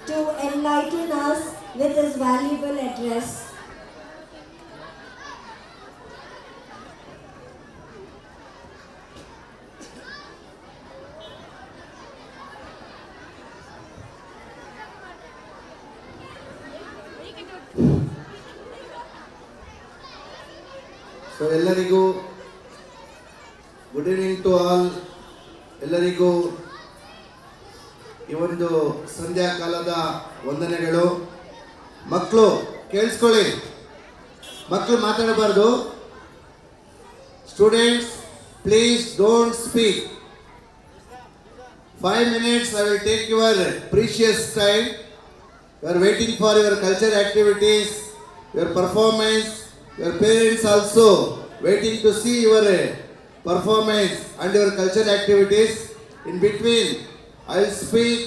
to enlighten us with his valuable address. So ಎಲ್ಲರಿಗೂ good evening to all. ಎಲ್ಲರಿಗೂ ಈ ಒಂದು ಸಂಧ್ಯಾಕಾಲದ ವಂದನೆಗಳು. ಮಕ್ಕಳು ಕೇಳಿಸ್ಕೊಳ್ಳಿ, ಮಕ್ಕಳು ಮಾತಾಡಬಾರ್ದು. Students please don't speak. 5 minutes I will take your precious time. You are waiting for your culture activities, your performance. Your parents also waiting to see your performance and your culture activities. In between, I will speak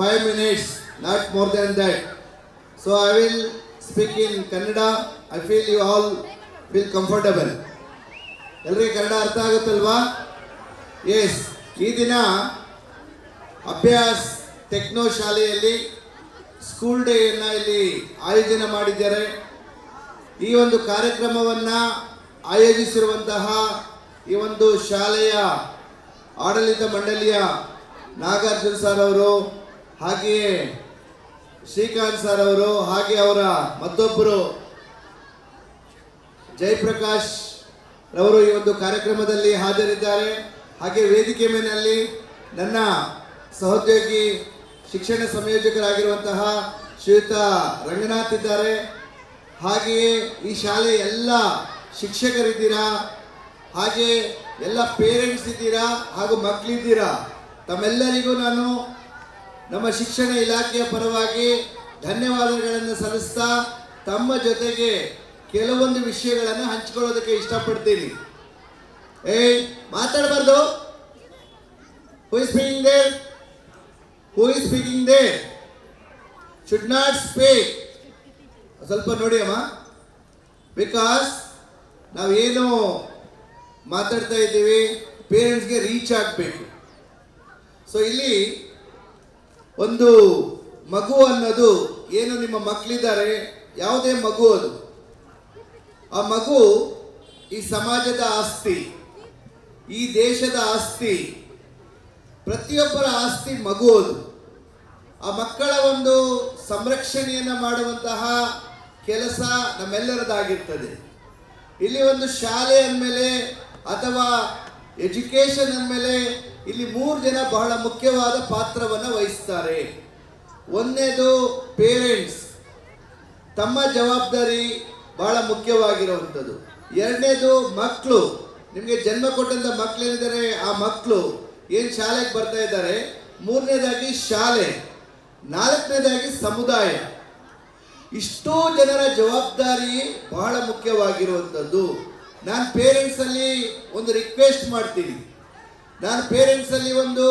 5 minutes, not more than that. So I will speak in Kannada. I feel you all feel comfortable. ಎಲ್ಲರಿಗೆ ಕನ್ನಡ ಅರ್ಥ ಆಗುತ್ತಲ್ವಾ? S. ಈ ದಿನ ಅಭ್ಯಾಸ್ techno ಶಾಲೆಯಲ್ಲಿ school ಡೇಯನ್ನು ಇಲ್ಲಿ ಆಯೋಜನೆ ಮಾಡಿದ್ದಾರೆ. ಈ ಒಂದು ಕಾರ್ಯಕ್ರಮವನ್ನು ಆಯೋಜಿಸಿರುವಂತಹ ಈ ಒಂದು ಶಾಲೆಯ ಆಡಳಿತ ಮಂಡಳಿಯ ನಾಗಾರ್ಜುನ್ ಸರ್ ಅವರು, ಹಾಗೆಯೇ ಶ್ರೀಕಾಂತ್ ಸರ್ ಅವರು, ಹಾಗೆ ಅವರ ಮತ್ತೊಬ್ಬರು ಜಯಪ್ರಕಾಶ್ ರವರು ಈ ಒಂದು ಕಾರ್ಯಕ್ರಮದಲ್ಲಿ ಹಾಜರಿದ್ದಾರೆ. ಹಾಗೆ ವೇದಿಕೆ ಮೇಲಿನಲ್ಲಿ ನನ್ನ ಸಹೋದ್ಯೋಗಿ ಶಿಕ್ಷಣ ಸಂಯೋಜಕರಾಗಿರುವಂತಹ ಶ್ರೀಯುತ ರಂಗನಾಥ್ ಇದ್ದಾರೆ. ಹಾಗೆಯೇ ಈ ಶಾಲೆ ಎಲ್ಲ ಶಿಕ್ಷಕರಿದ್ದೀರಾ, ಹಾಗೆ ಎಲ್ಲ ಪೇರೆಂಟ್ಸ್ ಇದ್ದೀರಾ, ಹಾಗೂ ಮಕ್ಕಳಿದ್ದೀರಾ. ತಮ್ಮೆಲ್ಲರಿಗೂ ನಾನು ನಮ್ಮ ಶಿಕ್ಷಣ ಇಲಾಖೆಯ ಪರವಾಗಿ ಧನ್ಯವಾದಗಳನ್ನು ಸಲ್ಲಿಸ್ತಾ ತಮ್ಮ ಜೊತೆಗೆ ಕೆಲವೊಂದು ವಿಷಯಗಳನ್ನು ಹಂಚಿಕೊಳ್ಳೋದಕ್ಕೆ ಇಷ್ಟಪಡ್ತೀನಿ. ಮಾತಾಡಬಾರ್ದು. Who is speaking there? Who is speaking there? Should not speak. ಸ್ವಲ್ಪ ನೋಡಿ ಅಮ್ಮ, ಬಿಕಾಸ್ ನಾವೇನು ಮಾತಾಡ್ತಾ ಇದ್ದೀವಿ ಪೇರೆಂಟ್ಸ್ಗೆ ರೀಚ್ ಆಗಬೇಕು. ಸೊ ಇಲ್ಲಿ ಒಂದು ಮಗು ಅನ್ನೋದು ಏನು, ನಿಮ್ಮ ಮಕ್ಕಳಿದ್ದಾರೆ, ಯಾವುದೇ ಮಗು ಅದು, ಆ ಮಗು ಈ ಸಮಾಜದ ಆಸ್ತಿ, ಈ ದೇಶದ ಆಸ್ತಿ, ಪ್ರತಿಯೊಬ್ಬರ ಆಸ್ತಿ ಮಗು ಅದು. ಆ ಮಕ್ಕಳ ಒಂದು ಸಂರಕ್ಷಣೆಯನ್ನು ಮಾಡುವಂತಹ ಕೆಲಸ ನಮ್ಮೆಲ್ಲರದಾಗಿರ್ತದೆ. ಇಲ್ಲಿ ಒಂದು ಶಾಲೆ ಅಂದಮೇಲೆ ಅಥವಾ ಎಜುಕೇಷನ್ ಅಂದಮೇಲೆ ಇಲ್ಲಿ 3 ಜನ ಬಹಳ ಮುಖ್ಯವಾದ ಪಾತ್ರವನ್ನು ವಹಿಸ್ತಾರೆ. ಒಂದನೇದು ಪೇರೆಂಟ್ಸ್, ತಮ್ಮ ಜವಾಬ್ದಾರಿ ಬಹಳ ಮುಖ್ಯವಾಗಿರುವಂಥದ್ದು. ಎರಡನೇದು ಮಕ್ಕಳು, ನಿಮಗೆ ಜನ್ಮ ಕೊಟ್ಟಂಥ ಮಕ್ಕಳೇನಿದ್ದಾರೆ ಆ ಮಕ್ಕಳು ಏನು ಶಾಲೆಗೆ ಬರ್ತಾ ಇದ್ದಾರೆ. ಮೂರನೇದಾಗಿ ಶಾಲೆ, ನಾಲ್ಕನೇದಾಗಿ ಸಮುದಾಯ. ಇಷ್ಟೋ ಜನರ ಜವಾಬ್ದಾರಿ ಬಹಳ ಮುಖ್ಯವಾಗಿರುವಂಥದ್ದು. ನಾನು ಪೇರೆಂಟ್ಸಲ್ಲಿ ಒಂದು ರಿಕ್ವೆಸ್ಟ್ ಮಾಡ್ತೀನಿ, ನಾನು ಪೇರೆಂಟ್ಸಲ್ಲಿ ಒಂದು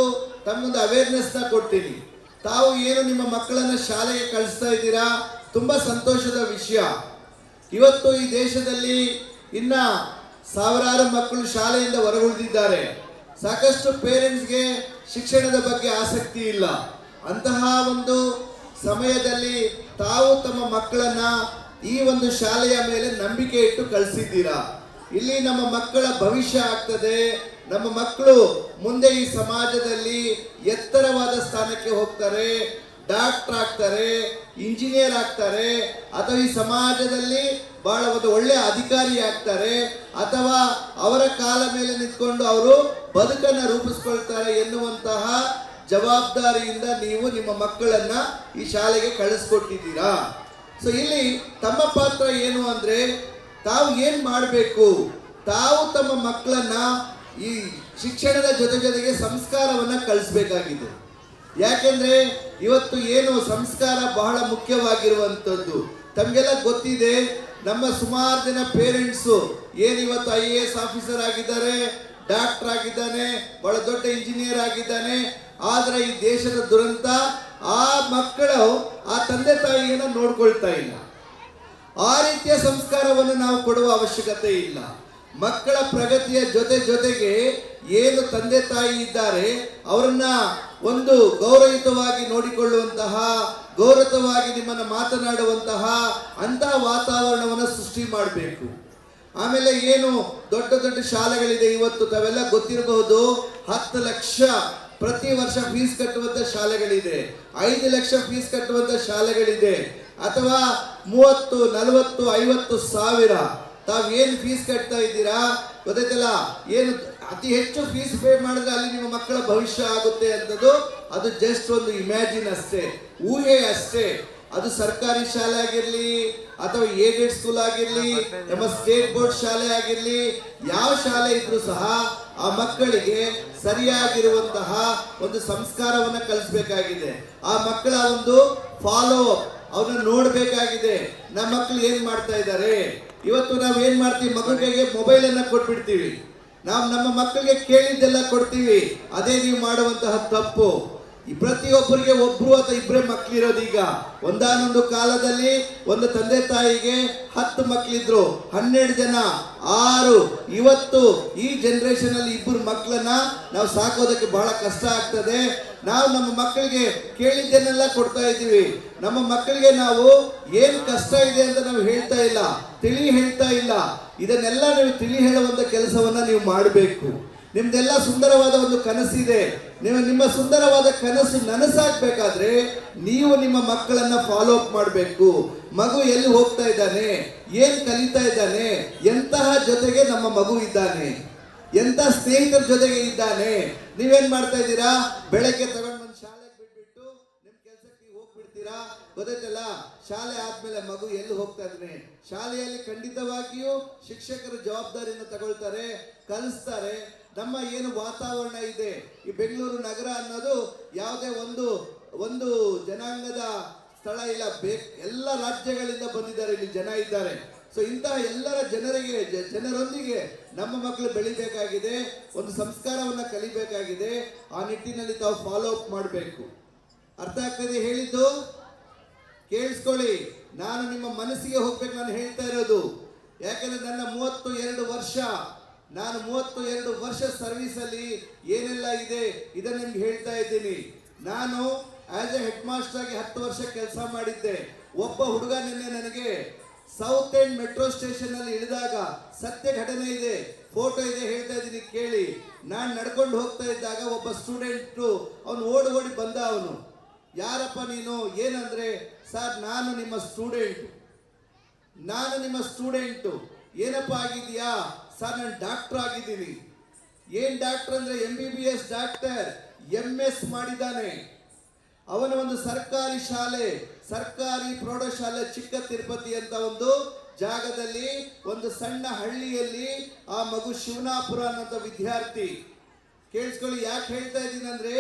ತಮ್ಮೊಂದು ಅವೇರ್ನೆಸ್ನ ಕೊಡ್ತೀನಿ. ತಾವು ಏನು ನಿಮ್ಮ ಮಕ್ಕಳನ್ನು ಶಾಲೆಗೆ ಕಳಿಸ್ತಾ ಇದ್ದೀರಾ, ತುಂಬ ಸಂತೋಷದ ವಿಷಯ. ಇವತ್ತು ಈ ದೇಶದಲ್ಲಿ ಇನ್ನ ಸಾವಿರಾರು ಮಕ್ಕಳು ಶಾಲೆಯಿಂದ ಹೊರಗುಳಿದಿದ್ದಾರೆ. ಸಾಕಷ್ಟು ಪೇರೆಂಟ್ಸ್ಗೆ ಶಿಕ್ಷಣದ ಬಗ್ಗೆ ಆಸಕ್ತಿ ಇಲ್ಲ. ಅಂತಹ ಒಂದು ಸಮಯದಲ್ಲಿ ತಾವು ತಮ್ಮ ಮಕ್ಕಳನ್ನ ಈ ಒಂದು ಶಾಲೆಯ ಮೇಲೆ ನಂಬಿಕೆ ಇಟ್ಟು ಕಳಿಸಿದ್ದೀರಾ. ಇಲ್ಲಿ ನಮ್ಮ ಮಕ್ಕಳ ಭವಿಷ್ಯ ಆಗ್ತದೆ. ನಮ್ಮ ಮಕ್ಕಳು ಮುಂದೆ ಈ ಸಮಾಜದಲ್ಲಿ ಎತ್ತರವಾದ ಸ್ಥಾನಕ್ಕೆ ಹೋಗ್ತಾರೆ, ಡಾಕ್ಟರ್ ಆಗ್ತಾರೆ, ಇಂಜಿನಿಯರ್ ಆಗ್ತಾರೆ, ಅಥವಾ ಈ ಸಮಾಜದಲ್ಲಿ ಬಹಳ ಒಂದು ಒಳ್ಳೆಯ ಅಧಿಕಾರಿ ಆಗ್ತಾರೆ, ಅಥವಾ ಅವರ ಕಾಲ ಮೇಲೆ ನಿಂತ್ಕೊಂಡು ಅವರು ಬದುಕನ್ನು ರೂಪಿಸ್ಕೊಳ್ತಾರೆ ಎನ್ನುವಂತಹ ಜವಾಬ್ದಾರಿಯಿಂದ ನೀವು ನಿಮ್ಮ ಮಕ್ಕಳನ್ನ ಈ ಶಾಲೆಗೆ ಕಳಿಸ್ಕೊಟ್ಟಿದ್ದೀರಾ. ಸೊ ಇಲ್ಲಿ ತಮ್ಮ ಪಾತ್ರ ಏನು ಅಂದರೆ, ತಾವು ಏನು ಮಾಡಬೇಕು, ತಾವು ತಮ್ಮ ಮಕ್ಕಳನ್ನ ಈ ಶಿಕ್ಷಣದ ಜೊತೆಗೆ ಸಂಸ್ಕಾರವನ್ನು ಕಳಿಸ್ಬೇಕಾಗಿದೆ. ಯಾಕೆಂದರೆ ಇವತ್ತು ಏನು ಸಂಸ್ಕಾರ ಬಹಳ ಮುಖ್ಯವಾಗಿರುವಂಥದ್ದು. ತಮಗೆಲ್ಲ ಗೊತ್ತಿದೆ, ನಮ್ಮ ಸುಮಾರು ಜನ ಪೇರೆಂಟ್ಸು ಏನು ಇವತ್ತು IAS ಆಫೀಸರ್ ಆಗಿದ್ದಾರೆ, ಡಾಕ್ಟರ್ ಆಗಿದ್ದಾನೆ, ಬಹಳ ದೊಡ್ಡ ಇಂಜಿನಿಯರ್ ಆಗಿದ್ದಾನೆ. ಆದರೆ ಈ ದೇಶದ ದುರಂತ, ಆ ಮಕ್ಕಳು ಆ ತಂದೆ ತಾಯಿಯನ್ನು ನೋಡ್ಕೊಳ್ತಾ ಇಲ್ಲ. ಆ ರೀತಿಯ ಸಂಸ್ಕಾರವನ್ನು ನಾವು ಕೊಡುವ ಅವಶ್ಯಕತೆ ಇಲ್ಲ. ಮಕ್ಕಳ ಪ್ರಗತಿಯ ಜೊತೆಗೆ ಏನು ತಂದೆ ತಾಯಿ ಇದ್ದಾರೆ ಅವರನ್ನ ಒಂದು ಗೌರವಯುತವಾಗಿ ನೋಡಿಕೊಳ್ಳುವಂತಹ, ಗೌರವವಾಗಿ ನಿಮ್ಮನ್ನು ಮಾತನಾಡುವಂತಹ ಅಂತಹ ವಾತಾವರಣವನ್ನು ಸೃಷ್ಟಿ ಮಾಡಬೇಕು. ಆಮೇಲೆ ಏನು ದೊಡ್ಡ ದೊಡ್ಡ ಶಾಲೆಗಳಿದೆ ಇವತ್ತು, ತಾವೆಲ್ಲ ಗೊತ್ತಿರಬಹುದು. 10 ಲಕ್ಷ ಪ್ರತಿ ವರ್ಷ ಫೀಸ್ ಕಟ್ಟುವಂತ ಶಾಲೆಗಳಿದೆ, 5 ಲಕ್ಷ ಫೀಸ್ ಕಟ್ಟುವಂತ ಶಾಲೆಗಳಿದೆ, ಅಥವಾ 30, 40, 50 ಸಾವಿರ ತಾವೇನು ಫೀಸ್ ಕಟ್ತಾ ಇದ್ದೀರಾ ಗೊತ್ತೈತಲ್ಲ. ಏನು ಅತಿ ಹೆಚ್ಚು ಫೀಸ್ ಪೇ ಮಾಡಿದ್ರೆ ಅಲ್ಲಿ ನಿಮ್ಮ ಮಕ್ಕಳ ಭವಿಷ್ಯ ಆಗುತ್ತೆ ಅಂತದ್ದು ಅದು ಜಸ್ಟ್ ಒಂದು ಇಮ್ಯಾಜಿನ್ ಅಷ್ಟೇ, ಊಹೆ ಅಷ್ಟೇ. ಅದು ಸರ್ಕಾರಿ ಶಾಲೆ ಆಗಿರಲಿ ಅಥವಾ ಏಡೆಡ್ ಸ್ಕೂಲ್ ಆಗಿರಲಿ ನಮ್ಮ ಸ್ಟೇಟ್ ಬೋರ್ಡ್ ಶಾಲೆ ಆಗಿರಲಿ, ಯಾವ ಶಾಲೆ ಇದ್ರೂ ಸಹ ಆ ಮಕ್ಕಳಿಗೆ ಸರಿಯಾಗಿರುವಂತಹ ಒಂದು ಸಂಸ್ಕಾರವನ್ನು ಕಲಿಸಬೇಕಾಗಿದೆ. ಆ ಮಕ್ಕಳ ಒಂದು ಫಾಲೋ ಅಪ್ ಅವ್ರನ್ನ ನೋಡಬೇಕಾಗಿದೆ. ನಮ್ಮ ಮಕ್ಕಳು ಏನ್ ಮಾಡ್ತಾ ಇದ್ದಾರೆ. ಇವತ್ತು ನಾವು ಏನ್ ಮಾಡ್ತೀವಿ, ಮಗುವಿಗೆ ಮೊಬೈಲ್ ಅನ್ನ ಕೊಟ್ಬಿಡ್ತೀವಿ. ನಾವು ನಮ್ಮ ಮಕ್ಕಳಿಗೆ ಕೇಳಿದ್ದೆಲ್ಲ ಕೊಡ್ತೀವಿ. ಅದೇ ನೀವು ಮಾಡುವಂತಹ ತಪ್ಪು. ಈ ಪ್ರತಿಯೊಬ್ಬರಿಗೆ ಒಬ್ರು ಅಥವಾ ಇಬ್ಬರೇ ಮಕ್ಕಳಿರೋದು. ಈಗ ಒಂದಾನೊಂದು ಕಾಲದಲ್ಲಿ ಒಂದು ತಂದೆ ತಾಯಿಗೆ 10 ಮಕ್ಕಳಿದ್ರು, 12 ಜನ, 6. ಇವತ್ತು ಈ ಜನರೇಷನ್ ಅಲ್ಲಿ 2 ಮಕ್ಕಳನ್ನ ನಾವು ಸಾಕೋದಕ್ಕೆ ಬಹಳ ಕಷ್ಟ ಆಗ್ತದೆ. ನಾವು ನಮ್ಮ ಮಕ್ಕಳಿಗೆ ಕೇಳಿದ್ದನ್ನೆಲ್ಲ ಕೊಡ್ತಾ ಇದ್ದೀವಿ. ನಮ್ಮ ಮಕ್ಕಳಿಗೆ ನಾವು ಏನು ಕಷ್ಟ ಇದೆ ಅಂತ ನಾವು ಹೇಳ್ತಾ ಇಲ್ಲ, ಹೇಳ್ತಾ ಇಲ್ಲ. ಇದನ್ನೆಲ್ಲ ನೀವು ತಿಳಿ ಹೇಳುವಂತ ಕೆಲಸವನ್ನ ನೀವು ಮಾಡಬೇಕು. ನಿಮ್ದೆಲ್ಲ ಸುಂದರವಾದ ಒಂದು ಕನಸಿದೆ. ನಿಮ್ಮ ಸುಂದರವಾದ ಕನಸು ನನಸಾಗಬೇಕಾದ್ರೆ ನೀವು ನಿಮ್ಮ ಮಕ್ಕಳನ್ನ ಫಾಲೋ ಅಪ್ ಮಾಡಬೇಕು. ಮಗು ಎಲ್ಲಿ ಹೋಗ್ತಾ ಇದ್ದಾನೆ, ಏನ್ ಕಲಿತಾ ಇದ್ದಾನೆ, ಎಂತಹ ಜೊತೆಗೆ ನಮ್ಮ ಮಗು ಇದ್ದಾನೆ, ಎಂತ ಸ್ನೇಹಿತರ ಜೊತೆಗೆ ಇದ್ದಾನೆ. ನೀವೇನ್ ಮಾಡ್ತಾ ಇದ್ದೀರಾ, ಬೆಳಗ್ಗೆ ತಗೊಂಡು ಬಂದು ಶಾಲೆಗೆ ಬಿಟ್ಬಿಟ್ಟು ನಿಮ್ ಕೆಲ್ಸಕ್ಕೆ ಹೋಗ್ಬಿಡ್ತೀರಾ. ಗೊತ್ತೈತಲ್ಲ, ಶಾಲೆ ಆದ್ಮೇಲೆ ಮಗು ಎಲ್ಲಿ ಹೋಗ್ತಾ ಇದ್ದಾನೆ. ಶಾಲೆಯಲ್ಲಿ ಖಂಡಿತವಾಗಿಯೂ ಶಿಕ್ಷಕರು ಜವಾಬ್ದಾರಿಯನ್ನು ತಗೊಳ್ತಾರೆ, ಕಲಿಸ್ತಾರೆ. ನಮ್ಮ ಏನು ವಾತಾವರಣ ಇದೆ, ಈ ಬೆಂಗಳೂರು ನಗರ ಅನ್ನೋದು ಯಾವುದೇ ಒಂದು ಜನಾಂಗದ ಸ್ಥಳ ಇಲ್ಲ. ಎಲ್ಲ ರಾಜ್ಯಗಳಿಂದ ಬಂದಿದ್ದಾರೆ, ಇಲ್ಲಿ ಜನ ಇದ್ದಾರೆ. ಸೊ ಇಂತಹ ಎಲ್ಲರ ಜನರೊಂದಿಗೆ ನಮ್ಮ ಮಕ್ಕಳು ಬೆಳಿಬೇಕಾಗಿದೆ, ಒಂದು ಸಂಸ್ಕಾರವನ್ನ ಕಲಿಬೇಕಾಗಿದೆ. ಆ ನಿಟ್ಟಿನಲ್ಲಿ ತಾವು ಫಾಲೋ ಅಪ್ ಮಾಡಬೇಕು. ಅರ್ಥ ಆಗ್ತದೆ ಹೇಳಿದ್ದು? ಕೇಳಿಸ್ಕೊಳ್ಳಿ, ನಾನು ನಿಮ್ಮ ಮನಸ್ಸಿಗೆ ಹೋಗ್ಬೇಕು ನಾನು ಹೇಳ್ತಾ ಇರೋದು. ಯಾಕಂದ್ರೆ ನನ್ನ 32 ವರ್ಷ ಸರ್ವಿಸ್ ಅಲ್ಲಿ ಏನೆಲ್ಲ ಇದೆ ಇದನ್ನ ನಿಮ್ಗೆ ಹೇಳ್ತಾ ಇದ್ದೀನಿ. ನಾನು ಆಸ್ ಎ ಹೆಡ್ ಮಾಸ್ಟರ್ ಆಗಿ 10 ವರ್ಷ ಕೆಲಸ ಮಾಡಿದ್ದೆ. ಒಬ್ಬ ಹುಡುಗ ನಿನ್ನೆ ನನಗೆ ಸೌತ್ ಎಂಡ್ ಮೆಟ್ರೋ ಸ್ಟೇಷನ್ ಅಲ್ಲಿ ಇಳಿದಾಗ, ಸತ್ಯ ಘಟನೆ ಇದೆ, ಫೋಟೋ ಇದೆ, ಹೇಳ್ತಾ ಇದ್ದೀನಿ ಕೇಳಿ. ನಾನು ನಡ್ಕೊಂಡು ಹೋಗ್ತಾ ಇದ್ದಾಗ ಒಬ್ಬ ಸ್ಟೂಡೆಂಟ್ ಅವನು ಓಡಿ ಬಂದ. ಅವನು, ಯಾರಪ್ಪ ನೀನು, ಏನಂದ್ರೆ, ಸರ್ ನಾನು ನಿಮ್ಮ ಸ್ಟೂಡೆಂಟು. ಏನಪ್ಪ ಆಗಿದೆಯಾ? ಸರ್ ನಾನು ಡಾಕ್ಟರ್ ಆಗಿದ್ದೀನಿ. ಏನ್ ಡಾಕ್ಟರ್ ಅಂದ್ರೆ MBBS ಡಾಕ್ಟರ್, MS ಮಾಡಿದ್ದಾನೆ. ಅವನ ಒಂದು ಸರ್ಕಾರಿ ಪ್ರೌಢಶಾಲೆ ಚಿಕ್ಕ ತಿರುಪತಿ ಅಂತ ಒಂದು ಜಾಗದಲ್ಲಿ, ಒಂದು ಸಣ್ಣ ಹಳ್ಳಿಯಲ್ಲಿ ಆ ಮಗು ಶಿವನಾಪುರ ಅನ್ನೋ ವಿದ್ಯಾರ್ಥಿ. ಕೇಳಿಸ್ಕೊಳ್ಳಿ, ಯಾಕೆ ಹೇಳ್ತಾ ಇದ್ದೀನಿ ಅಂದ್ರೆ,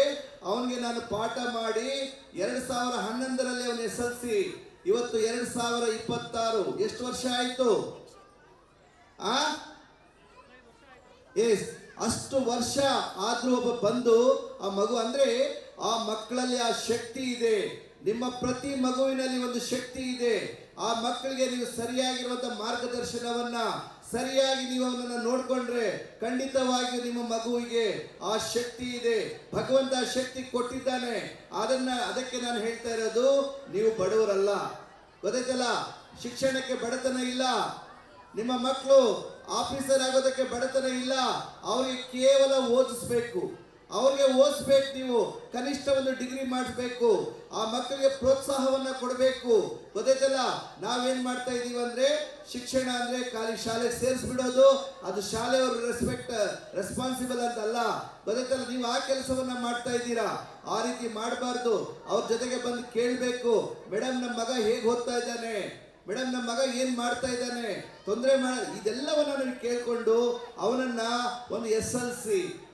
ಅವನಿಗೆ ನಾನು ಪಾಠ ಮಾಡಿ 2011ರಲ್ಲಿ ಅವನು SLC. ಇವತ್ತು 2026, ಎಷ್ಟು ವರ್ಷ ಆಯ್ತು? ಅಷ್ಟು ವರ್ಷ ಆದ್ರೂ ಒಬ್ಬ ಬಂದು ಆ ಮಗು, ಅಂದ್ರೆ ಆ ಮಕ್ಕಳಲ್ಲಿ ಆ ಶಕ್ತಿ ಇದೆ. ನಿಮ್ಮ ಪ್ರತಿ ಮಗುವಿನಲ್ಲಿ ಒಂದು ಶಕ್ತಿ ಇದೆ. ಆ ಮಕ್ಕಳಿಗೆ ನೀವು ಸರಿಯಾಗಿರುವಂತ ಮಾರ್ಗದರ್ಶನವನ್ನ, ಸರಿಯಾಗಿ ನೀವು ಅವನನ್ನ ನೋಡ್ಕೊಂಡ್ರೆ ಖಂಡಿತವಾಗಿಯೂ ನಿಮ್ಮ ಮಗುವಿಗೆ ಆ ಶಕ್ತಿ ಇದೆ. ಭಗವಂತ ಆ ಶಕ್ತಿ ಕೊಟ್ಟಿದ್ದಾನೆ. ಅದಕ್ಕೆ ನಾನು ಹೇಳ್ತಾ ಇರೋದು, ನೀವು ಬಡವರಲ್ಲ. ಗೊತ್ತಾಯ್ತಲ್ಲ, ಶಿಕ್ಷಣಕ್ಕೆ ಬಡತನ ಇಲ್ಲ. ನಿಮ್ಮ ಮಕ್ಕಳು ಆಫೀಸರ್ ಆಗೋದಕ್ಕೆ ಬಡತನ ಇಲ್ಲ. ಅವ್ರಿಗೆ ಕೇವಲ ಓದಿಸ್ಬೇಕು. ನೀವು ಕನಿಷ್ಠ ಒಂದು ಡಿಗ್ರಿ ಮಾಡಿಸ್ಬೇಕು. ಆ ಮಕ್ಕಳಿಗೆ ಪ್ರೋತ್ಸಾಹವನ್ನ ಕೊಡಬೇಕು. ಗೊತ್ತೈತಲ್ಲ, ನಾವೇನ್ ಮಾಡ್ತಾ ಇದೀವಿ ಅಂದ್ರೆ, ಶಿಕ್ಷಣ ಅಂದ್ರೆ ಖಾಲಿ ಶಾಲೆಗೆ ಸೇರಿಸ್ಬಿಡೋದು, ಅದು ಶಾಲೆಯವರು ರೆಸ್ಪಾನ್ಸಿಬಲ್ ಅಂತಲ್ಲ. ಗೊತ್ತೈತಲ್ಲ, ನೀವು ಆ ಕೆಲಸವನ್ನ ಮಾಡ್ತಾ ಇದ್ದೀರಾ. ಆ ರೀತಿ ಮಾಡಬಾರ್ದು. ಅವ್ರ ಜೊತೆಗೆ ಬಂದು ಕೇಳಬೇಕು, ಮೇಡಮ್ ನಮ್ಮ ಮಗ ಹೇಗೆ ಓದ್ತಾ ಇದ್ದಾನೆ, ಮೇಡಮ್ ನಮ್ಮ ಮಗ ಏನ್ ಮಾಡ್ತಾ ಇದ್ದಾನೆ, ತೊಂದರೆ ಇದೆಲ್ಲವನ್ನ ನೀವು ಕೇಳ್ಕೊಂಡು ಅವನನ್ನ ಒಂದು SLC,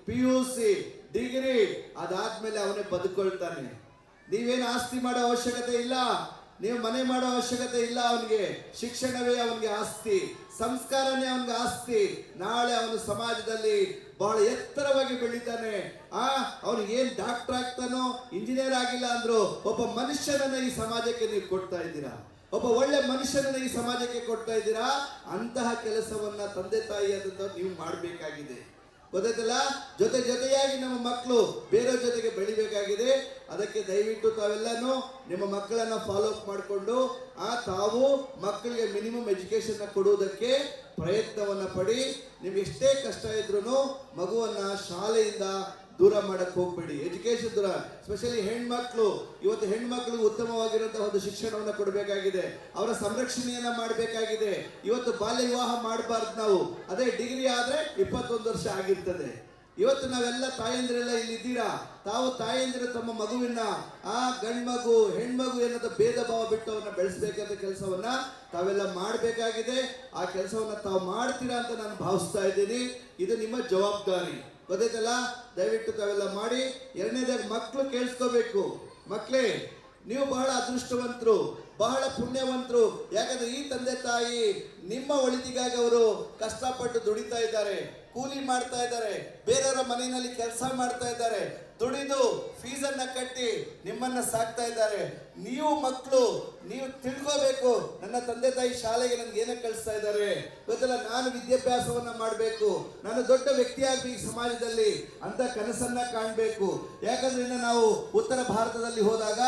PUC, ಡಿಗ್ರಿ ಅದಾದ್ಮೇಲೆ ಅವನೇ ಬದುಕೊಳ್ತಾನೆ. ನೀವೇನು ಆಸ್ತಿ ಮಾಡೋ ಅವಶ್ಯಕತೆ ಇಲ್ಲ, ನೀವು ಮನೆ ಮಾಡೋ ಅವಶ್ಯಕತೆ ಇಲ್ಲ. ಅವನಿಗೆ ಶಿಕ್ಷಣವೇ ಅವನಿಗೆ ಆಸ್ತಿ, ಸಂಸ್ಕಾರನೇ ಅವನಿಗೆ ಆಸ್ತಿ. ನಾಳೆ ಅವನು ಸಮಾಜದಲ್ಲಿ ಬಹಳ ಎತ್ತರವಾಗಿ ಬೆಳಿತಾನೆ. ಅವನು ಏನ್ ಡಾಕ್ಟರ್ ಆಗ್ತಾನೋ, ಇಂಜಿನಿಯರ್ ಆಗಿಲ್ಲ ಅಂದ್ರು ಒಬ್ಬ ಮನುಷ್ಯನನ್ನ ಈ ಸಮಾಜಕ್ಕೆ ನೀವು ಕೊಡ್ತಾ ಇದ್ದೀರಾ. ಒಬ್ಬ ಒಳ್ಳೆ ಮನುಷ್ಯನನ್ನ ಈ ಸಮಾಜಕ್ಕೆ ಕೊಡ್ತಾ ಇದ್ದೀರಾ. ಅಂತಹ ಕೆಲಸವನ್ನ ತಂದೆ ತಾಯಿಯಾದಂತ ನೀವು ಮಾಡಬೇಕಾಗಿದೆ. ಗೊತ್ತಾಯ್ತಲ್ಲ? ಜೊತೆಯಾಗಿ ನಮ್ಮ ಮಕ್ಕಳು ಬೇರೆಯವ್ರ ಜೊತೆಗೆ ಬೆಳಿಬೇಕಾಗಿದೆ. ಅದಕ್ಕೆ ದಯವಿಟ್ಟು ತಾವೆಲ್ಲಾನು ನಿಮ್ಮ ಮಕ್ಕಳನ್ನ ಫಾಲೋ ಅಪ್ ಮಾಡಿಕೊಂಡು ತಾವು ಮಕ್ಕಳಿಗೆ ಮಿನಿಮಮ್ ಎಜುಕೇಶನ್ ಕೊಡುವುದಕ್ಕೆ ಪ್ರಯತ್ನವನ್ನ ಪಡಿ. ನಿಮ್ಗೆ ಎಷ್ಟೇ ಕಷ್ಟ ಇದ್ರೂ ಮಗುವನ್ನ ಶಾಲೆಯಿಂದ ದೂರ ಮಾಡಕ್ ಹೋಗ್ಬೇಡಿ. ಎಜುಕೇಶನ್ ದೂರ, ಸ್ಪೆಷಲಿ ಹೆಣ್ಮಕ್ಳು. ಇವತ್ತು ಹೆಣ್ಮಕ್ಳಿಗೆ ಉತ್ತಮವಾಗಿರುವಂತಹ ಒಂದು ಶಿಕ್ಷಣವನ್ನು ಕೊಡಬೇಕಾಗಿದೆ. ಅವರ ಸಂರಕ್ಷಣೆಯನ್ನ ಮಾಡಬೇಕಾಗಿದೆ. ಇವತ್ತು ಬಾಲ್ಯ ವಿವಾಹ ಮಾಡಬಾರ್ದು ನಾವು. ಅದೇ ಡಿಗ್ರಿ ಆದ್ರೆ 21 ವರ್ಷ ಆಗಿರ್ತದೆ. ಇವತ್ತು ನಾವೆಲ್ಲ ತಾಯಂದಿರೆಲ್ಲ ಇಲ್ಲಿದ್ದೀರಾ. ತಾವು ತಾಯಂದಿರು ತಮ್ಮ ಮಗುವಿನ ಗಂಡ್ಮಗು ಹೆಣ್ಮಗು ಎನ್ನೋದು ಭೇದ ಭಾವ ಬಿಟ್ಟು ಅವನ್ನ ಬೆಳೆಸಬೇಕಾದ ಕೆಲಸವನ್ನ ತಾವೆಲ್ಲ ಮಾಡಬೇಕಾಗಿದೆ. ಆ ಕೆಲಸವನ್ನ ತಾವು ಮಾಡ್ತೀರಾ ಅಂತ ನಾನು ಭಾವಿಸ್ತಾ ಇದ್ದೀನಿ. ಇದು ನಿಮ್ಮ ಜವಾಬ್ದಾರಿ. ಗೊತ್ತಾಯ್ತಲ್ಲ? ದಯವಿಟ್ಟು ತಾವೆಲ್ಲ ಮಾಡಿ. ಎರಡನೇದಾಗಿ ಮಕ್ಕಳು ಕೇಳಿಸ್ಕೋಬೇಕು. ಮಕ್ಕಳೇ, ನೀವು ಬಹಳ ಅದೃಷ್ಟವಂತರು, ಬಹಳ ಪುಣ್ಯವಂತರು. ಯಾಕಂದ್ರೆ ಈ ತಂದೆ ತಾಯಿ ನಿಮ್ಮ ಒಳಿತಿಗಾಗಿ ಅವರು ಕಷ್ಟಪಟ್ಟು ದುಡಿತಾ ಇದ್ದಾರೆ, ಕೂಲಿ ಮಾಡ್ತಾ ಇದ್ದಾರೆ, ಬೇರೆಯವರ ಮನೆಯಲ್ಲಿ ಕೆಲಸ ಮಾಡ್ತಾ ಇದ್ದಾರೆ, ದುಡಿದು ಫೀಸನ್ನ ಕಟ್ಟಿ ನಿಮ್ಮನ್ನ ಸಾಕ್ತಾ ಇದ್ದಾರೆ. ನೀವು ಮಕ್ಕಳು, ನೀವು ತಿಳ್ಕೋಬೇಕು, ನನ್ನ ತಂದೆ ತಾಯಿ ಶಾಲೆಗೆ ನನ್ಗೆ ಏನಕ್ಕೆ ಕಳಿಸ್ತಾ ಇದ್ದಾರೆ ಗೊತ್ತಲ್ಲ, ನಾನು ವಿದ್ಯಾಭ್ಯಾಸವನ್ನ ಮಾಡಬೇಕು, ನಾನು ದೊಡ್ಡ ವ್ಯಕ್ತಿ ಆಗ್ಬೇಕು ಸಮಾಜದಲ್ಲಿ ಅಂತ ಕನಸನ್ನ ಕಾಣಬೇಕು. ಯಾಕಂದ್ರೆ ಇನ್ನು ನಾವು ಉತ್ತರ ಭಾರತದಲ್ಲಿ ಹೋದಾಗ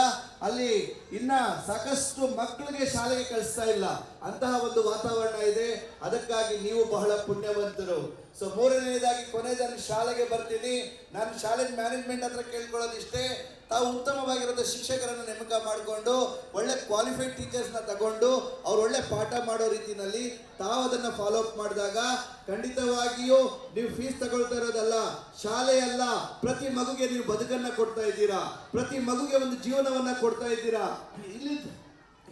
ಅಲ್ಲಿ ಇನ್ನ ಸಾಕಷ್ಟು ಮಕ್ಕಳಿಗೆ ಶಾಲೆಗೆ ಕಳಿಸ್ತಾ ಇಲ್ಲ. ಅಂತಹ ಒಂದು ವಾತಾವರಣ ಇದೆ. ಅದಕ್ಕಾಗಿ ನೀವು ಬಹಳ ಪುಣ್ಯವಂತರು. ಸೊ ಮೂರನೇದಾಗಿ ಕೊನೆಯದಾಗಿ ಶಾಲೆಗೆ ಬರ್ತೀನಿ. ನಾನು ಶಾಲೆ ಮ್ಯಾನೇಜ್ಮೆಂಟ್ ಹತ್ರ ಕೇಳ್ಕೊಳ್ಳೋದು ಇಷ್ಟೇ, ತಾವು ಉತ್ತಮವಾಗಿರೋ ಶಿಕ್ಷಕರನ್ನು ನೇಮಕ ಮಾಡಿಕೊಂಡು ಒಳ್ಳೆ ಕ್ವಾಲಿಫೈಡ್ ಟೀಚರ್ಸ್ನ ತಗೊಂಡು ಅವ್ರು ಒಳ್ಳೆ ಪಾಠ ಮಾಡೋ ರೀತಿಯಲ್ಲಿ ತಾವು ಅದನ್ನು ಫಾಲೋ ಅಪ್ ಮಾಡಿದಾಗ ಖಂಡಿತವಾಗಿಯೂ ನೀವು ಫೀಸ್ ತಗೊಳ್ತಾ ಇರೋದಲ್ಲ, ಶಾಲೆ ಅಲ್ಲ, ಪ್ರತಿ ಮಗುಗೆ ನೀವು ಬದುಕನ್ನ ಕೊಡ್ತಾ ಇದ್ದೀರಾ, ಪ್ರತಿ ಮಗುಗೆ ಒಂದು ಜೀವನವನ್ನ ಕೊಡ್ತಾ ಇದ್ದೀರಾ.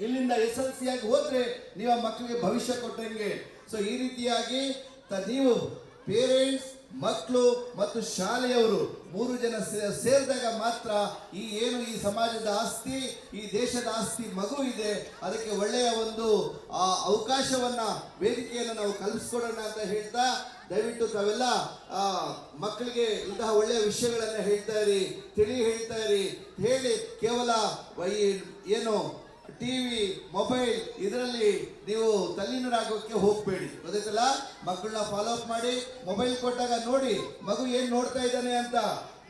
ಇಲ್ಲಿಂದ SLC ಆಗಿ ಹೋದ್ರೆ ನೀವು ಆ ಮಕ್ಕಳಿಗೆ ಭವಿಷ್ಯ ಕೊಟ್ಟಂಗೆ. ಸೊ ಈ ರೀತಿಯಾಗಿ ನೀವು ಪೇರೆಂಟ್ಸ್, ಮಕ್ಕಳು ಮತ್ತು ಶಾಲೆಯವರು 3 ಜನ ಸೇರಿದಾಗ ಮಾತ್ರ ಈ ಸಮಾಜದ ಆಸ್ತಿ, ಈ ದೇಶದ ಆಸ್ತಿ ಮಗು ಇದೆ, ಅದಕ್ಕೆ ಒಳ್ಳೆಯ ಒಂದು ಅವಕಾಶವನ್ನ, ವೇದಿಕೆಯನ್ನು ನಾವು ಕಲ್ಪಿಸ್ಕೊಡೋಣ ಅಂತ ಹೇಳ್ತಾ, ದಯವಿಟ್ಟು ತಾವೆಲ್ಲ ಮಕ್ಕಳಿಗೆ ಇಂತಹ ಒಳ್ಳೆಯ ವಿಷಯಗಳನ್ನ ಹೇಳ್ತಾ ಇರಿ, ಹೇಳ್ತಾ ಇರಿ. ಹೇಳಿ ಕೇವಲ ಏನು ಟಿವಿ, ಮೊಬೈಲ್ ಇದರಲ್ಲಿ ನೀವು ತಲ್ಲೀನರಾಗೋಕ್ಕೆ ಹೋಗ್ಬೇಡಿ. ಗೊತ್ತಾಯ್ತಲ್ಲ? ಮಕ್ಕಳನ್ನ ಫಾಲೋ ಅಪ್ ಮಾಡಿ. ಮೊಬೈಲ್ ಕೊಟ್ಟಾಗ ನೋಡಿ ಮಗು ಏನ್ ನೋಡ್ತಾ ಇದ್ದಾನೆ ಅಂತ.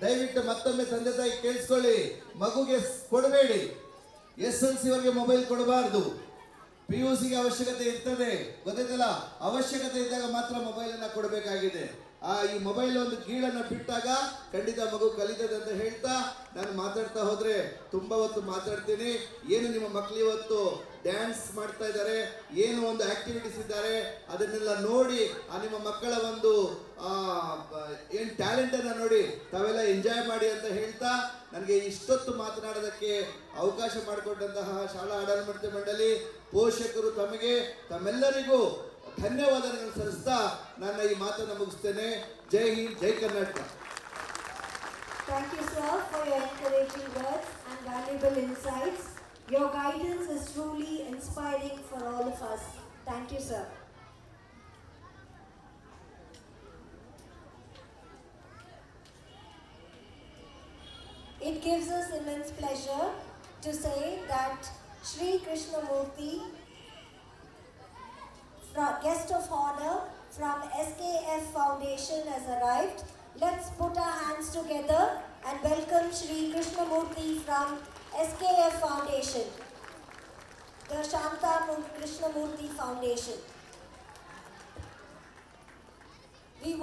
ದಯವಿಟ್ಟು ಮತ್ತೊಮ್ಮೆ ತಂದೆ ತಾಯಿ ಕೇಳಿಸ್ಕೊಳ್ಳಿ, ಮಗುಗೆ ಕೊಡಬೇಡಿ. SLC ವರೆಗೆ ಮೊಬೈಲ್ ಕೊಡಬಾರ್ದು. PUC ಗೆ ಅವಶ್ಯಕತೆ ಇರ್ತದೆ. ಗೊತ್ತಾಯ್ತಲ್ಲ? ಅವಶ್ಯಕತೆ ಇದ್ದಾಗ ಮಾತ್ರ ಮೊಬೈಲ್ ಅನ್ನ ಕೊಡಬೇಕಾಗಿದೆ. ಈ ಮೊಬೈಲ್ ಒಂದು ಗೀಳನ್ನು ಬಿಟ್ಟಾಗ ಖಂಡಿತ ಮಗು ಕಲಿತದೆ ಅಂತ ಹೇಳ್ತಾ ನಾನು ಮಾತಾಡ್ತಾ ಹೋದ್ರೆ ತುಂಬಾ ಹೊತ್ತು ಮಾತಾಡ್ತೀನಿ. ಏನು ನಿಮ್ಮ ಮಕ್ಕಳು ಇವತ್ತು ಡ್ಯಾನ್ಸ್ ಮಾಡ್ತಾ ಇದ್ದಾರೆ, ಏನು ಒಂದು ಆಕ್ಟಿವಿಟೀಸ್ ಇದ್ದಾರೆ, ಅದನ್ನೆಲ್ಲ ನೋಡಿ ನಿಮ್ಮ ಮಕ್ಕಳ ಒಂದು ಏನು ಟ್ಯಾಲೆಂಟ್ ಅನ್ನ ನೋಡಿ ತಾವೆಲ್ಲ ಎಂಜಾಯ್ ಮಾಡಿ ಅಂತ ಹೇಳ್ತಾ, ನನಗೆ ಇಷ್ಟೊತ್ತು ಮಾತನಾಡೋದಕ್ಕೆ ಅವಕಾಶ ಮಾಡಿಕೊಟ್ಟಂತಹ ಶಾಲಾ ಆಡಳಿತ ಮಂಡಳಿ, ಪೋಷಕರು ತಮಗೆ ತಮ್ಮೆಲ್ಲರಿಗೂ ಧನ್ಯವಾದಗಳನ್ನು ಸಲ್ಲಿಸ್ತಾ ನನ್ನ ಈ ಮಾತನ್ನು ಮುಗಿಸ್ತೇನೆ. ಜೈ ಹಿಂದ್, ಜೈ Karnataka. Thank you, sir, for your encouraging words and valuable insights. Your guidance is truly inspiring for all of us. Thank you, sir. It gives us immense pleasure to say that Shri Krishnamurti, guest of honor from SKF Foundation, has arrived. Let's put our hands together and welcome Shri Krishnamurti from SKF Foundation, the Shanta Krishnamurti Foundation. We